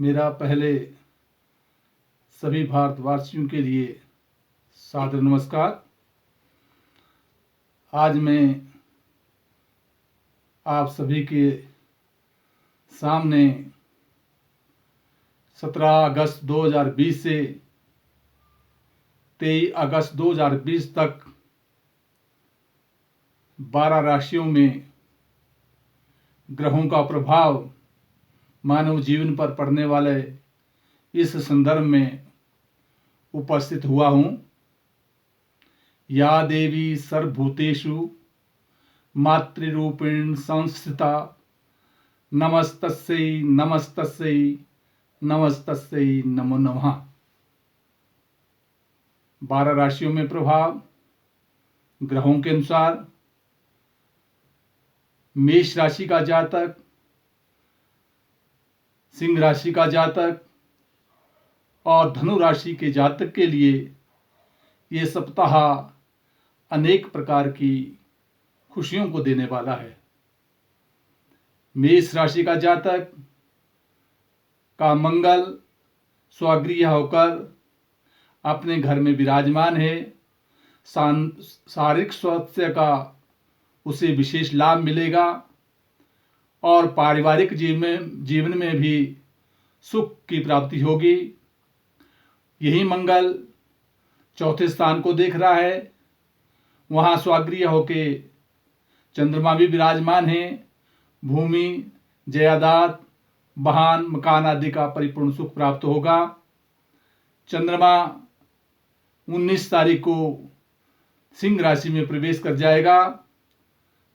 मेरा पहले सभी भारतवासियों के लिए सादर नमस्कार। आज मैं आप सभी के सामने 17 अगस्त 2020 से 23 अगस्त 2020 तक 12 राशियों में ग्रहों का प्रभाव मानव जीवन पर पड़ने वाले इस संदर्भ में उपस्थित हुआ हूँ। या देवी सर्वभूतेषु मातृरूपेण संस्थिता नमस्तस्यै नमस्तस्यै नमस्तस्यै नमो नमः। 12 राशियों में प्रभाव ग्रहों के अनुसार मेष राशि का जातक, सिंह राशि का जातक और धनु राशि के जातक के लिए ये सप्ताह अनेक प्रकार की खुशियों को देने वाला है। मेष राशि का जातक का मंगल स्वगृह होकर अपने घर में विराजमान है। शारीरिक स्वास्थ्य का उसे विशेष लाभ मिलेगा और पारिवारिक जीवन में भी सुख की प्राप्ति होगी। यही मंगल चौथे स्थान को देख रहा है। वहाँ स्वगृह होके चंद्रमा भी विराजमान है। भूमि, जायदाद, वाहन, मकान आदि का परिपूर्ण सुख प्राप्त होगा। चंद्रमा 19 तारीख को सिंह राशि में प्रवेश कर जाएगा,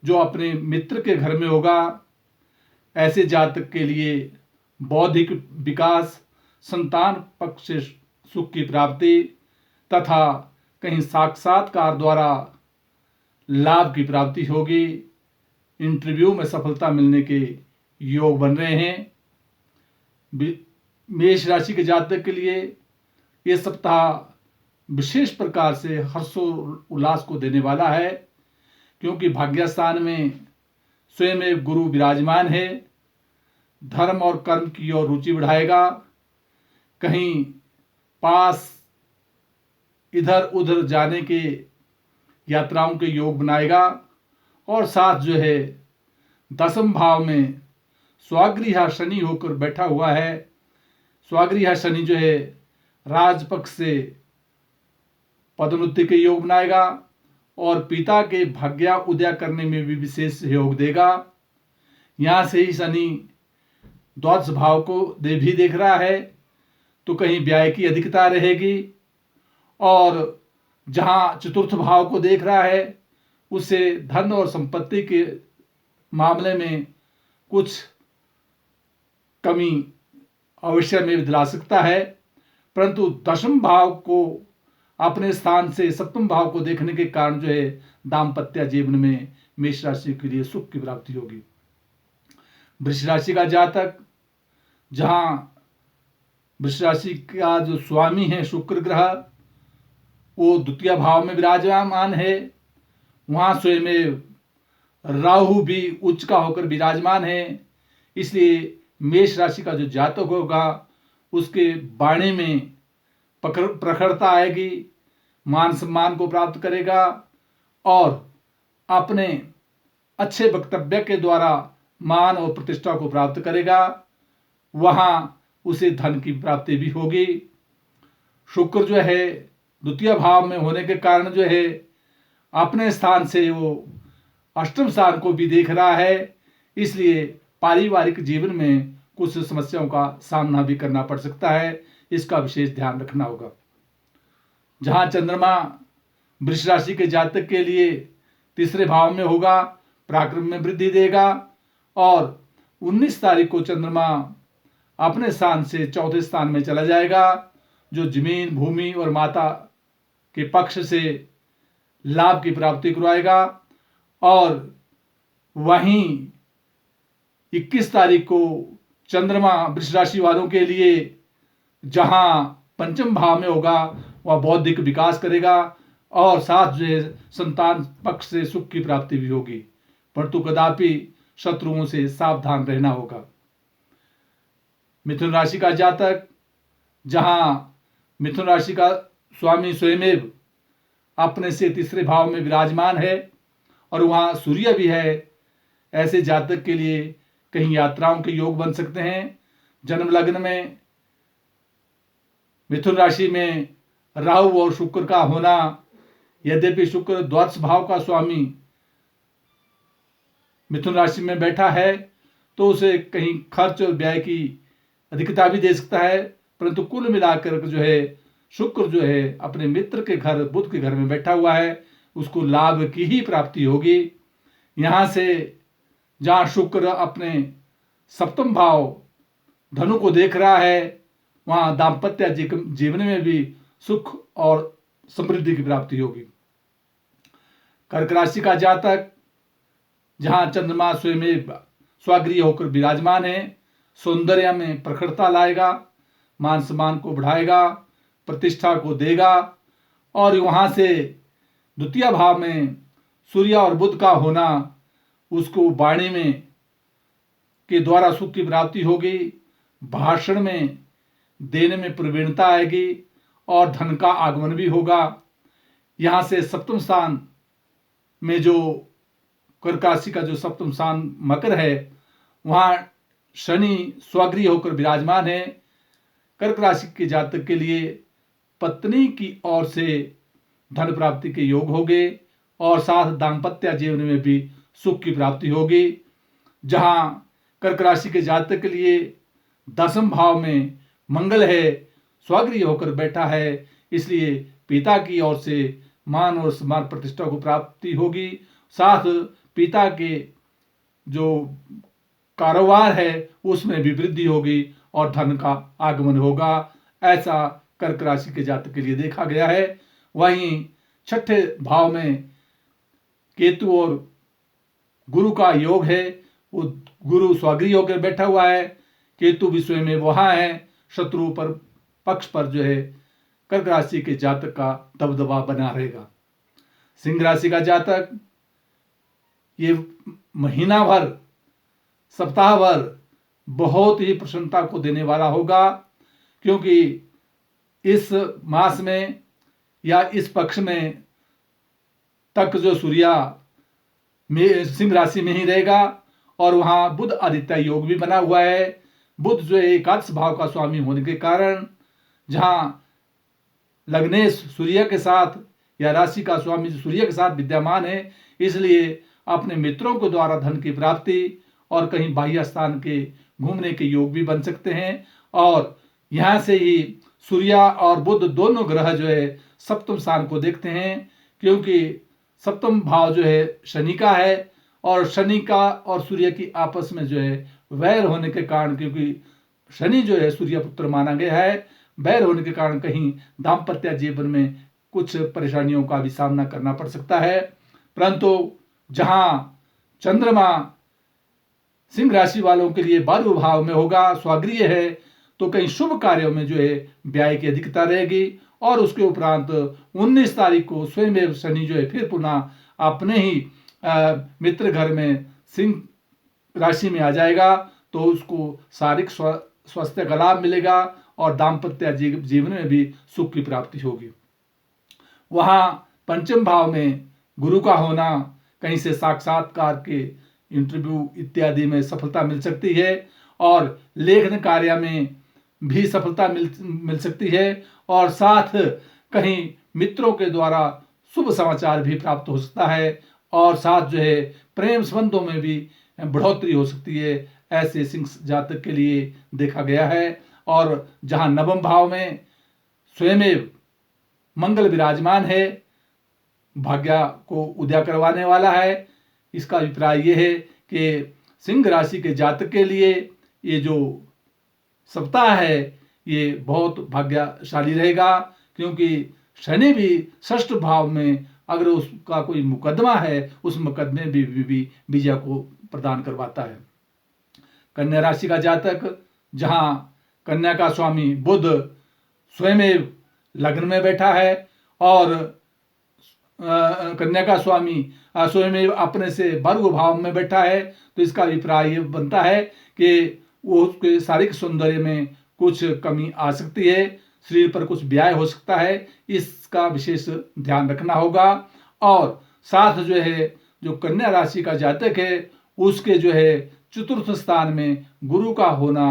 जो अपने मित्र के घर में होगा। ऐसे जातक के लिए बौद्धिक विकास, संतान पक्ष से सुख की प्राप्ति तथा कहीं साक्षात्कार द्वारा लाभ की प्राप्ति होगी। इंटरव्यू में सफलता मिलने के योग बन रहे हैं। मेष राशि के जातक के लिए ये सप्ताह विशेष प्रकार से हर्षोल्लास को देने वाला है, क्योंकि भाग्यस्थान में स्वयं एक गुरु विराजमान है। धर्म और कर्म की ओर रुचि बढ़ाएगा। कहीं पास इधर उधर जाने के यात्राओं के योग बनाएगा और साथ जो है दसम भाव में स्वगृह शनि होकर बैठा हुआ है। स्वगृह शनि जो है राजपक्ष से पदोन्नति के योग बनाएगा और पिता के भाग्य उदय करने में भी विशेष सहयोग देगा। यहाँ से ही शनि द्वादश भाव को भी देख रहा है, तो कहीं व्यय की अधिकता रहेगी और जहाँ चतुर्थ भाव को देख रहा है उससे धन और संपत्ति के मामले में कुछ कमी अवश्य में दिला सकता है। परंतु दशम भाव को अपने स्थान से सप्तम भाव को देखने के कारण जो है दाम्पत्य जीवन में मेष राशि के लिए सुख की प्राप्ति होगी। वृष राशि का जातक, जहां वृष राशि का जो स्वामी है शुक्र ग्रह, वो द्वितीय भाव में विराजमान है। वहां स्वयं राहु भी उच्च का होकर विराजमान है। इसलिए मेष राशि का जो जातक होगा उसके वाणी में प्रखरता आएगी, मान सम्मान को प्राप्त करेगा और अपने अच्छे वक्तव्य के द्वारा मान और प्रतिष्ठा को प्राप्त करेगा। वहां उसे धन की प्राप्ति भी होगी। शुक्र जो है द्वितीय भाव में होने के कारण जो है अपने स्थान से वो अष्टम स्थान को भी देख रहा है। इसलिए पारिवारिक जीवन में कुछ समस्याओं का सामना भी करना पड़ सकता है। इसका विशेष ध्यान रखना होगा। जहां चंद्रमा वृष राशि के जातक के लिए तीसरे भाव में होगा, पराक्रम में वृद्धि देगा और 19 तारीख को चंद्रमा अपने स्थान से चौथे स्थान में चला जाएगा, जो जमीन, भूमि और माता के पक्ष से लाभ की प्राप्ति करवाएगा। और वहीं 21 तारीख को चंद्रमा वृष राशि वालों के लिए जहां पंचम भाव में होगा वह बौद्धिक विकास करेगा और साथ जो है संतान पक्ष से सुख की प्राप्ति भी होगी, परंतु कदापि शत्रुओं से सावधान रहना होगा। मिथुन राशि का जातक, जहां मिथुन राशि का स्वामी स्वयमेव अपने से तीसरे भाव में विराजमान है और वहां सूर्य भी है, ऐसे जातक के लिए कहीं यात्राओं के योग बन सकते हैं। जन्म लग्न में मिथुन राशि में राहु और शुक्र का होना, यद्यपि शुक्र द्वादश भाव का स्वामी मिथुन राशि में बैठा है तो उसे कहीं खर्च और व्यय की अधिकता भी दे सकता है, परंतु कुल मिलाकर जो है शुक्र जो है अपने मित्र के घर बुध के घर में बैठा हुआ है, उसको लाभ की ही प्राप्ति होगी। यहां से जहां शुक्र अपने सप्तम भाव धनु को देख रहा है, वहां दाम्पत्य जीवन में भी सुख और समृद्धि की प्राप्ति होगी। कर्क राशि का जातक, जहां चंद्रमा स्वयं स्वागृह होकर विराजमान है, सौंदर्य में प्रखरता लाएगा, मान सम्मान को बढ़ाएगा, प्रतिष्ठा को देगा। और वहां से द्वितीय भाव में सूर्य और बुध का होना, उसको वाणी में के द्वारा सुख की प्राप्ति होगी, भाषण में देने में प्रवीणता आएगी और धन का आगमन भी होगा। यहां से सप्तम स्थान में जो कर्क राशि का जो सप्तम स्थान मकर है, वहां शनि स्वगृह होकर विराजमान है। कर्क राशि के जातक के लिए पत्नी की ओर से धन प्राप्ति के योग होंगे और साथ दाम्पत्य जीवन में भी सुख की प्राप्ति होगी। जहां कर्क राशि के जातक के लिए दसम भाव में मंगल है, स्वगृह होकर बैठा है, इसलिए पिता की ओर से मान और सम्मान प्रतिष्ठा को प्राप्ति होगी। साथ पिता के जो कारोबार है उसमें भी वृद्धि होगी और धन का आगमन होगा। ऐसा कर्क राशि के जातक के लिए देखा गया है। वहीं छठे भाव में केतु और गुरु का योग है, वो गुरु स्वगृह होकर बैठा हुआ है, केतु विषय में वहां है, शत्रु पर पक्ष पर जो है कर्क राशि के जातक का दबदबा बना रहेगा। सिंह राशि का जातक, ये महीना भर सप्ताह भर बहुत ही प्रसन्नता को देने वाला होगा, क्योंकि इस मास में या इस पक्ष में तक जो सूर्य सिंह राशि में ही रहेगा और वहां बुध आदित्य योग भी बना हुआ है। बुध जो है एकादश भाव का स्वामी होने के कारण, जहां लग्नेश सूर्य के साथ या राशि का स्वामी सूर्य के साथ विद्यमान है, इसलिए अपने मित्रों के द्वारा धन की प्राप्ति और कहीं बाह्य स्थान के घूमने के योग भी बन सकते हैं। और यहां से ही सूर्य और बुध दोनों ग्रह जो है सप्तम स्थान को देखते हैं, क्योंकि सप्तम भाव जो है शनि का है और शनि का और सूर्य की आपस में जो है वैर होने के कारण, क्योंकि शनि जो है सूर्य पुत्र माना गया है, वैर होने के कारण कहीं दाम्पत्य जीवन में कुछ परेशानियों का भी सामना करना पड़ सकता है। परंतु जहां चंद्रमा सिंह राशि वालों के लिए 12वें भाव में होगा, स्वगृह है, तो कहीं शुभ कार्यों में जो है व्यय की अधिकता रहेगी। और उसके उपरांत 19 तारीख को स्वयं शनि जो है फिर पुनः अपने ही मित्र घर में सिंह राशि में आ जाएगा, तो उसको शारीरिक स्वास्थ्य का लाभ मिलेगा और दाम्पत्य जीवन में भी सुख की प्राप्ति होगी। वहां पंचम भाव में गुरु का होना, कहीं से साक्षात्कार के इंटरव्यू इत्यादि में सफलता मिल सकती है और लेखन कार्य में भी सफलता मिल सकती है और साथ कहीं मित्रों के द्वारा शुभ समाचार भी प्राप्त हो सकता है और साथ जो है प्रेम संबंधों में भी बढ़ोतरी हो सकती है। ऐसे सिंह जातक के लिए देखा गया है। और जहां नवम भाव में स्वयं मंगल विराजमान है, भाग्य को उदय करवाने वाला है, इसका अभिप्राय यह है कि सिंह राशि के जातक के लिए ये जो सप्ताह है ये बहुत भाग्यशाली रहेगा, क्योंकि शनि भी षष्ठ भाव में अगर उसका कोई मुकदमा है, उस मुकदमे भी विजय को प्रदान करवाता है। कन्या राशि का जातक, जहां कन्या का स्वामी बुध स्वयं लग्न में बैठा है और कन्या का स्वामी स्वयं अपने से 12वें भाव में बैठा है, तो इसका अभिप्राय ये बनता है कि वो उसके शारीरिक सौंदर्य में कुछ कमी आ सकती है, शरीर पर कुछ व्याय हो सकता है, इसका विशेष ध्यान रखना होगा। और साथ जो है जो कन्या राशि का जातक है उसके जो है चतुर्थ स्थान में गुरु का होना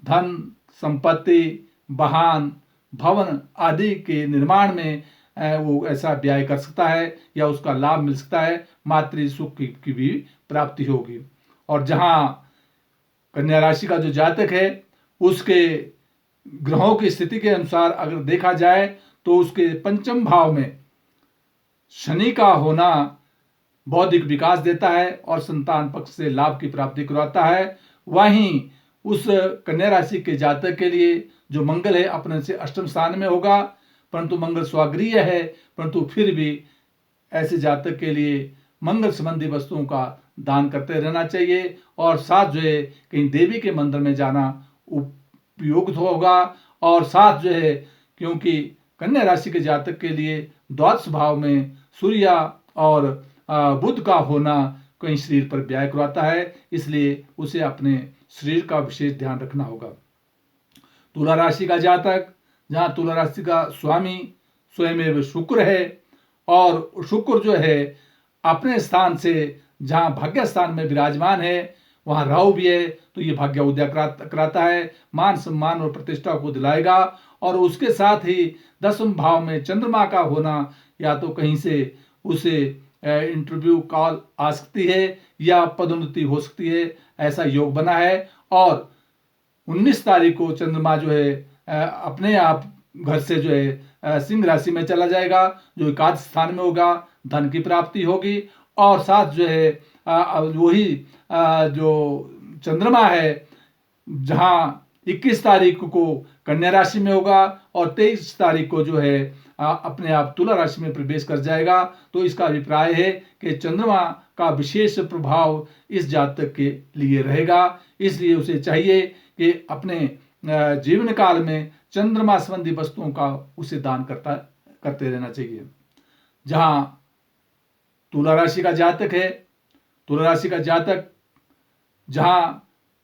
धन, संपत्ति, वाहन, भवन आदि के निर्माण में वो ऐसा व्यय कर सकता है या उसका लाभ मिल सकता है, मातृ सुख की भी प्राप्ति होगी। और जहां कन्या राशि का जो जातक है उसके ग्रहों की स्थिति के अनुसार अगर देखा जाए तो उसके पंचम भाव में शनि का होना बौद्धिक विकास देता है और संतान पक्ष से लाभ की प्राप्ति करवाता है। वहीं उस कन्या राशि के जातक के लिए जो मंगल है अपने से अष्टम स्थान में होगा, परंतु मंगल स्वागृह है, परंतु फिर भी ऐसे जातक के लिए मंगल संबंधी वस्तुओं का दान करते रहना चाहिए। और साथ जो है कहीं देवी के मंदिर में जाना उपयुक्त होगा। और साथ जो है क्योंकि कन्या राशि के जातक के लिए द्वादश भाव में सूर्य और बुध का होना कहीं शरीर पर व्याय करवाता है, इसलिए उसे अपने शरीर का विशेष ध्यान रखना होगा। तुला राशि का जातक, जहां तुला राशि का स्वामी स्वयं शुक्र है और शुक्र जो है अपने स्थान से जहां भाग्य स्थान में विराजमान है वहां राहु भी है, तो ये भाग्य उदय कराता है, मान सम्मान और प्रतिष्ठा को दिलाएगा। और उसके साथ ही दसम भाव में चंद्रमा का होना या तो कहीं से उसे इंटरव्यू कॉल आ सकती है या पदोन्नति हो सकती है, ऐसा योग बना है। और 19 तारीख को चंद्रमा जो है अपने आप घर से जो है सिंह राशि में चला जाएगा, जो एकादश स्थान में होगा, धन की प्राप्ति होगी। और साथ जो है वही जो चंद्रमा है जहां 21 तारीख को कन्या राशि में होगा और 23 तारीख को जो है अपने आप तुला राशि में प्रवेश कर जाएगा। तो इसका अभिप्राय है कि चंद्रमा का विशेष प्रभाव इस जातक के लिए रहेगा, इसलिए उसे चाहिए कि अपने जीवन काल में चंद्रमा संबंधी वस्तुओं का उसे दान करते रहना चाहिए। जहां तुला राशि का जातक है, तुला राशि का जातक जहां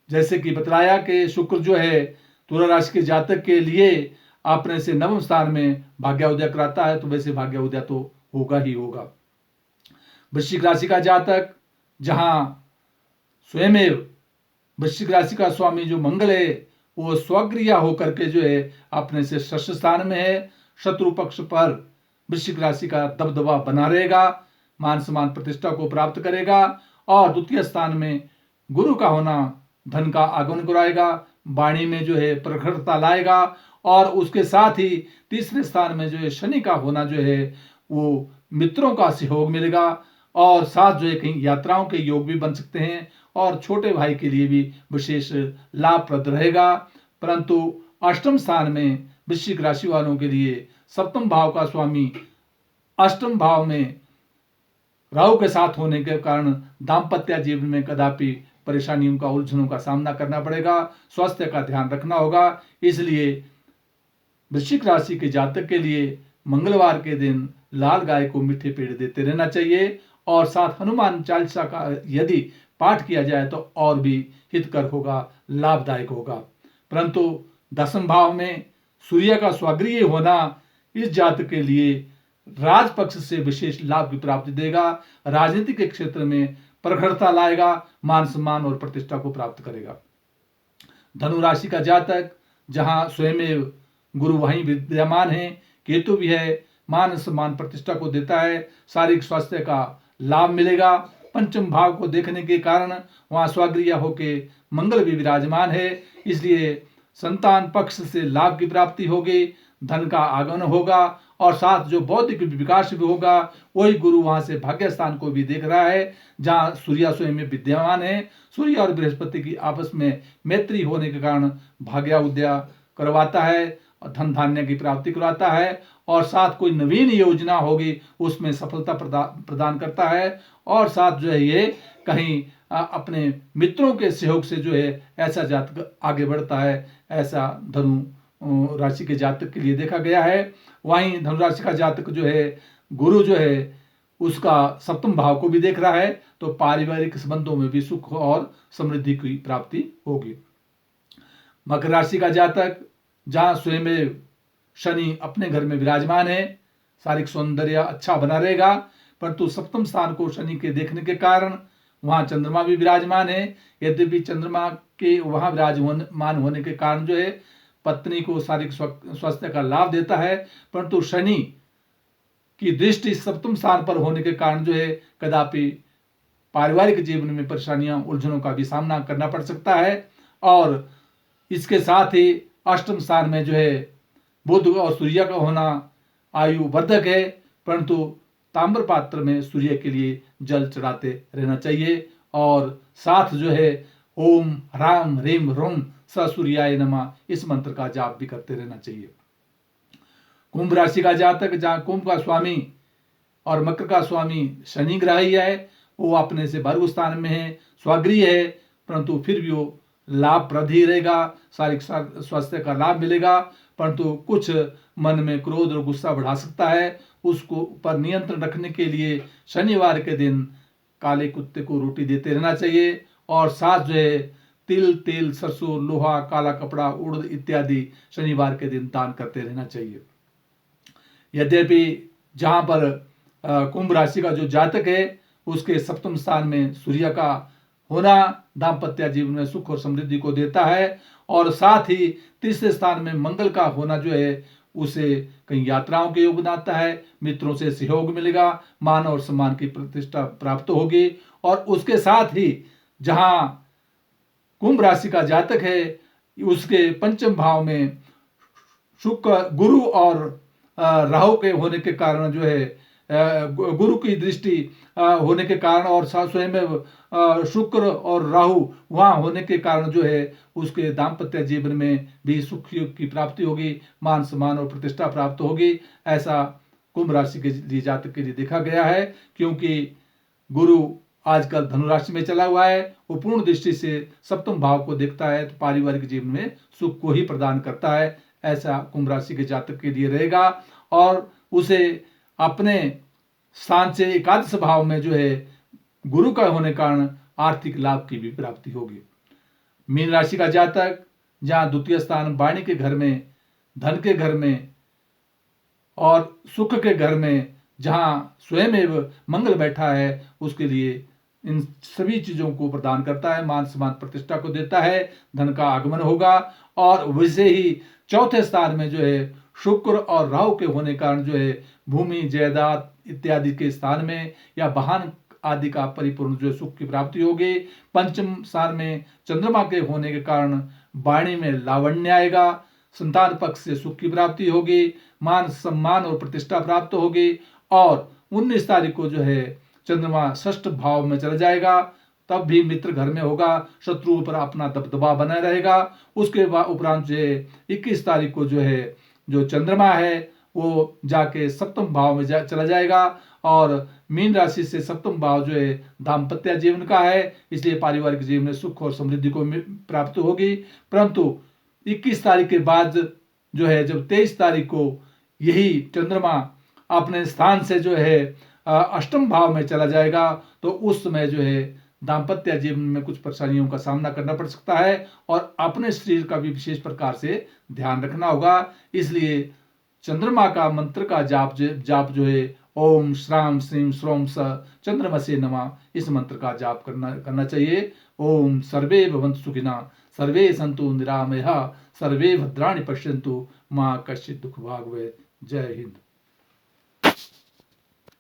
जैसे कि बतलाया कि शुक्र जो है तुला राशि के जातक के लिए अपने से नवम स्थान में भाग्योदय कराता है, तो वैसे भाग्योदय तो होगा ही होगा। वृश्चिक राशि का जातक, जहां स्वयं वृश्चिक राशि का स्वामी जो मंगल है वो स्वगृह होकर के जो है अपने से षष्ठ स्थान में है, शत्रु पक्ष पर वृश्चिक राशि का दबदबा बना रहेगा, मान सम्मान प्रतिष्ठा को प्राप्त करेगा। और द्वितीय स्थान में गुरु का होना धन का आगमन कराएगा, वाणी में जो है प्रखरता लाएगा। और उसके साथ ही तीसरे स्थान में जो है शनि का होना जो है वो मित्रों का सहयोग मिलेगा और साथ जो है कहीं यात्राओं के योग भी बन सकते हैं और छोटे भाई के लिए भी विशेष लाभप्रद रहेगा। परंतु अष्टम स्थान में वृश्चिक राशि वालों के लिए सप्तम भाव का स्वामी अष्टम भाव में राहु के साथ होने के कारण दाम्पत्य जीवन में कदापि परेशानियों का, उलझनों का सामना करना पड़ेगा, स्वास्थ्य का ध्यान रखना होगा। इसलिए वृश्चिक राशि के जातक के लिए मंगलवार के दिन लाल गाय को मीठे पेड़ देते रहना चाहिए और साथ हनुमान चालीसा का यदि पाठ किया जाए तो और भी हितकर होगा, लाभदायक होगा। परंतु दसम भाव में सूर्य का स्वगृह होना इस जातक के लिए राजपक्ष से विशेष लाभ की प्राप्ति देगा, राजनीति के क्षेत्र में प्रखरता लाएगा, मान सम्मान और प्रतिष्ठा को प्राप्त करेगा। धनु राशि का जातक, जहां स्वयं गुरु वहीं विद्यमान है, केतु भी है, मान सम्मान प्रतिष्ठा को देता है, शारीरिक स्वास्थ्य का लाभ मिलेगा। पंचम भाव को देखने के कारण वहां स्वगृह होके मंगल भी विराजमान है, इसलिए संतान पक्ष से लाभ की प्राप्ति होगी, धन का आगमन होगा और साथ जो बौद्धिक विकास भी होगा। वही गुरु वहां से भाग्य स्थान को भी देख रहा है जहां सूर्य स्वयं में विद्यमान है। सूर्य और बृहस्पति की आपस में मैत्री होने के कारण भाग्योदय करवाता है, धन धान्य की प्राप्ति करवाता है और साथ कोई नवीन योजना होगी उसमें सफलता प्रदान करता है। और साथ जो है ये कहीं अपने मित्रों के सहयोग से जो है ऐसा जातक आगे बढ़ता है, ऐसा धनु राशि के जातक के लिए देखा गया है। वहीं धनु राशि का जातक जो है गुरु जो है उसका सप्तम भाव को भी देख रहा है, तो पारिवारिक संबंधों में भी सुख और समृद्धि की प्राप्ति होगी। मकर राशि का जातक जहाँ स्वयं शनि अपने घर में विराजमान है, शारीरिक सौंदर्य अच्छा बना रहेगा, परंतु सप्तम स्थान को शनि के देखने के कारण वहाँ चंद्रमा भी विराजमान है। यद्यपि चंद्रमा के वहाँ विराजमान होने के कारण जो है पत्नी को शारीरिक स्वास्थ्य का लाभ देता है, परंतु शनि की दृष्टि सप्तम स्थान पर होने के कारण जो है कदापि पारिवारिक जीवन में परेशानियां, उलझनों का भी सामना करना पड़ सकता है। और इसके साथ ही अष्टम स्थान में जो है बुध और सूर्य का होना आयु वर्धक है, परंतु ताम्र पात्र में सूर्य के लिए जल चढ़ाते रहना चाहिए। और साथ जो है ओम ह्राम ह्रीम ह्रूम स सूर्याय नमः इस मंत्र का जाप भी करते रहना चाहिए। कुंभ राशि का जातक जहाँ कुंभ का स्वामी और मकर का स्वामी शनि ग्रह ही है, वो अपने से भर्ग स्थान में है, स्वगृह है, परंतु फिर भी वो लाभप्रद ही रहेगा, शारीरिक स्वास्थ्य का लाभ मिलेगा, परंतु कुछ मन में क्रोध और गुस्सा बढ़ा सकता है। उसको पर नियंत्रण रखने के लिए शनिवार के दिन काले कुत्ते को रोटी देते रहना चाहिए। और साथ जो है तिल, तेल, सरसों, लोहा, काला कपड़ा, उड़द इत्यादि शनिवार के दिन दान करते रहना चाहिए। यद्यपि जहाँ पर कुंभ राशि का जो जातक है उसके सप्तम स्थान में सूर्य का होना दाम्पत्य जीवन में सुख और समृद्धि को देता है, और साथ ही तीसरे स्थान में मंगल का होना जो है उसे कई यात्राओं के योग बनाता है, मित्रों से सहयोग मिलेगा, मान और सम्मान की प्रतिष्ठा प्राप्त होगी। और उसके साथ ही जहां कुंभ राशि का जातक है उसके पंचम भाव में शुक्र, गुरु और राहु के होने के कारण जो है गुरु की दृष्टि होने के कारण और स्वयं शुक्र और राहु वहाँ होने के कारण जो है उसके दाम्पत्य जीवन में भी सुख की प्राप्ति होगी, मान सम्मान और प्रतिष्ठा प्राप्त होगी। ऐसा कुंभ राशि के लिए जातक के लिए देखा गया है, क्योंकि गुरु आजकल धनु राशि में चला हुआ है, वो पूर्ण दृष्टि से सप्तम भाव को देखता है, तो पारिवारिक जीवन में सुख को ही प्रदान करता है। ऐसा कुंभ राशि के जातक के लिए रहेगा, और उसे अपने स्थान से एकादश भाव में जो है गुरु का होने के कारण आर्थिक लाभ की भी प्राप्ति होगी। मीन राशि का जातक जहाँ द्वितीय स्थान वाणी के घर में, धन के घर में और सुख के घर में जहाँ स्वयं एवं मंगल बैठा है, उसके लिए इन सभी चीजों को प्रदान करता है, मान सम्मान प्रतिष्ठा को देता है, धन का आगमन होगा। और वैसे ही चौथे स्थान में जो है शुक्र और राहु के होने कारण जो है भूमि, जायदाद इत्यादि के स्थान में या वाहन आदि का परिपूर्ण जो सुख की प्राप्ति होगी। पंचम स्थान में चंद्रमा के होने के कारण वाणी में लावण्य आएगा, संतान पक्ष से सुख की प्राप्ति होगी, मान सम्मान और प्रतिष्ठा प्राप्त होगी। और 19 तारीख को जो है चंद्रमा षष्ठ भाव में चला जाएगा, तब भी मित्र घर में होगा, शत्रुओं पर अपना दबदबा बना रहेगा। उसके उपरांत जो है 21 तारीख को जो है जो चंद्रमा है वो जाके सप्तम भाव में चला जाएगा, और मीन राशि से सप्तम भाव जो है दाम्पत्य जीवन का है, इसलिए पारिवारिक जीवन में सुख और समृद्धि को प्राप्त होगी। परंतु 21 तारीख के बाद जो है जब 23 तारीख को यही चंद्रमा अपने स्थान से जो है अष्टम भाव में चला जाएगा, तो उस समय जो है दाम्पत्य जीवन में कुछ परेशानियों का सामना करना पड़ सकता है, और अपने शरीर का भी विशेष प्रकार से ध्यान रखना होगा। इसलिए चंद्रमा का मंत्र का जाप जो है ओम श्राम श्रीम श्रोम स चंद्रमसे नमः इस मंत्र का जाप करना चाहिए। ओम सर्वे भवन्तु सुखिनः, सर्वे सन्तु निरामयाः, सर्वे भद्राणि पश्यन्तु, मां कश्चित् दुःख भाग् भवेत्। जय हिंद।